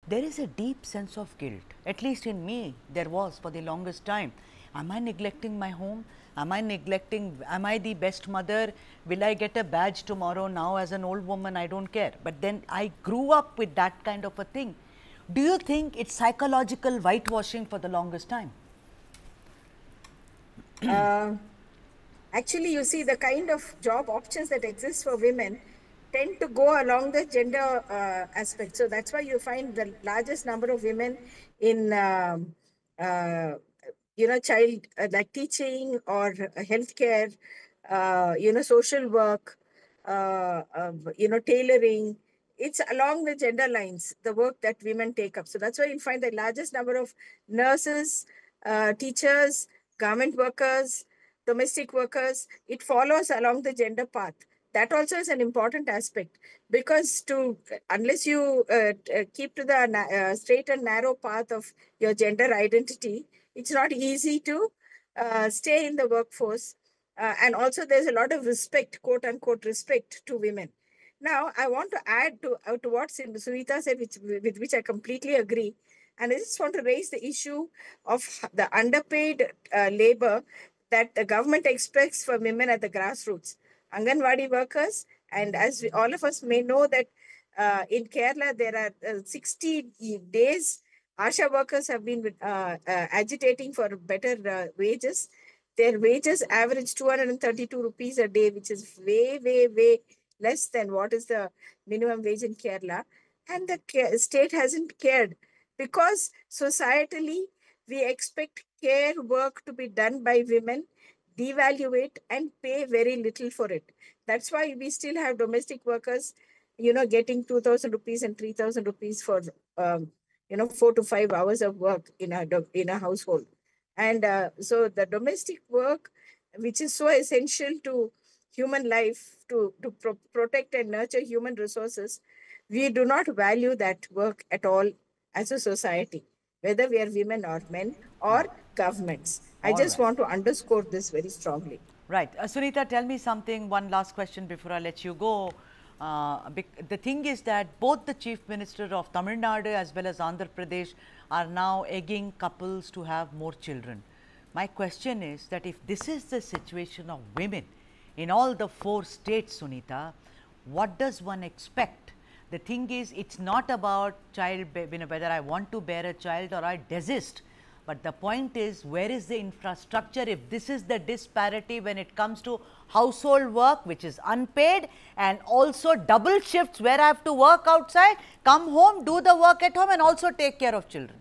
there is a deep sense of guilt, at least in me there was for the longest time. Am I neglecting my home? Am I neglecting, am I the best mother? Will I get a badge tomorrow? Now as an old woman I don't care, but then I grew up with that kind of a thing. Do you think it's psychological whitewashing for the longest time? Actually, you see, the kind of job options that exist for women tend to go along the gender aspect. So that's why you find the largest number of women in, child like teaching or healthcare, social work, tailoring. It's along the gender lines, the work that women take up. So that's why you'll find the largest number of nurses, teachers, government workers, domestic workers. It follows along the gender path. That also is an important aspect, because unless you keep to the straight and narrow path of your gender identity, it's not easy to stay in the workforce. And also there's a lot of respect, quote unquote, respect to women. Now, I want to add to what Sunita said, with which I completely agree. And I just want to raise the issue of the underpaid labor that the government expects for women at the grassroots. Anganwadi workers, and as all of us may know that in Kerala, there are 60 days Asha workers have been agitating for better wages. Their wages average 232 rupees a day, which is way, way, way less than what is the minimum wage in Kerala. And the state hasn't cared, because societally we expect care work to be done by women, devalue and pay very little for it. That's why we still have domestic workers, getting 2,000 rupees and 3,000 rupees for, 4 to 5 hours of work in a household. And so the domestic work, which is so essential to human life, to protect and nurture human resources, we do not value that work at all as a society, whether we are women or men or Right. governments. I All just right. want to underscore this very strongly. Right. Sunita, tell me something, one last question before I let you go. The thing is that both the Chief Minister of Tamil Nadu as well as Andhra Pradesh are now egging couples to have more children. My question is that if this is the situation of women in all the 4 states, Sunita, what does one expect? The thing is, it's not about whether I want to bear a child or I desist. But the point is, where is the infrastructure? If this is the disparity when it comes to household work, which is unpaid, and also double shifts where I have to work outside, come home, do the work at home, and also take care of children.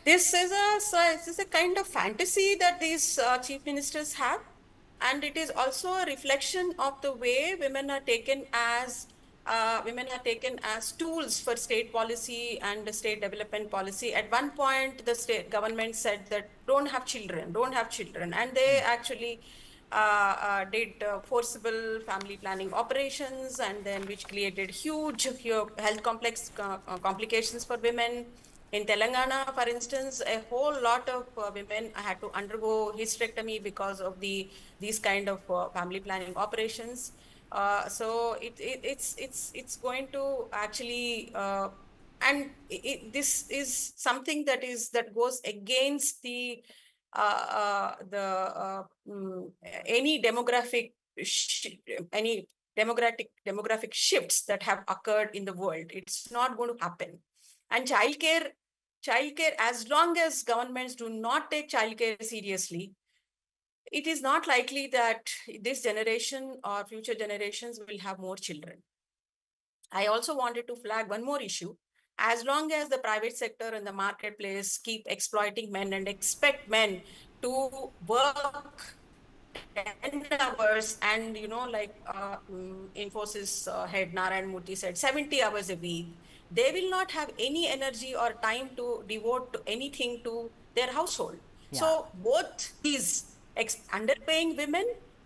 This is a kind of fantasy that these chief ministers have, and it is also a reflection of the way women are taken as tools for state policy and state development policy. At one point, the state government said that don't have children, and they actually did forcible family planning operations, and then which created huge health complications for women. In Telangana, for instance, a whole lot of women had to undergo hysterectomy because of these kind of family planning operations. So it's going to actually this is something that goes against any any demographic shifts that have occurred in the world. It's not going to happen. And childcare, as long as governments do not take childcare seriously, it is not likely that this generation or future generations will have more children. I also wanted to flag one more issue. As long as the private sector and the marketplace keep exploiting men and expect men to work 10 hours, and Infosys head Narayan Murthy said 70 hours a week, they will not have any energy or time to devote to anything to their household. Yeah. So both these underpaying women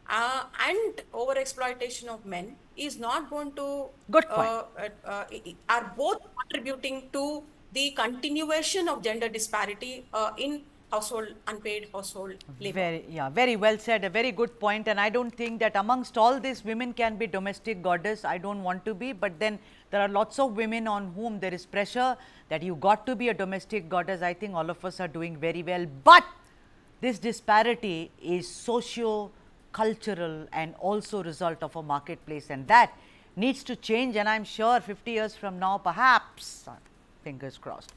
and over exploitation of men is not going to Good point. are both contributing to the continuation of gender disparity in unpaid household labor. Very well said, a very good point. And I don't think that amongst all this, women can be domestic goddess. I don't want to be, but then There are lots of women on whom there is pressure that you got to be a domestic goddess. I think all of us are doing very well, but this disparity is socio-cultural and also result of a marketplace, and that needs to change, and I am sure 50 years from now, perhaps, fingers crossed,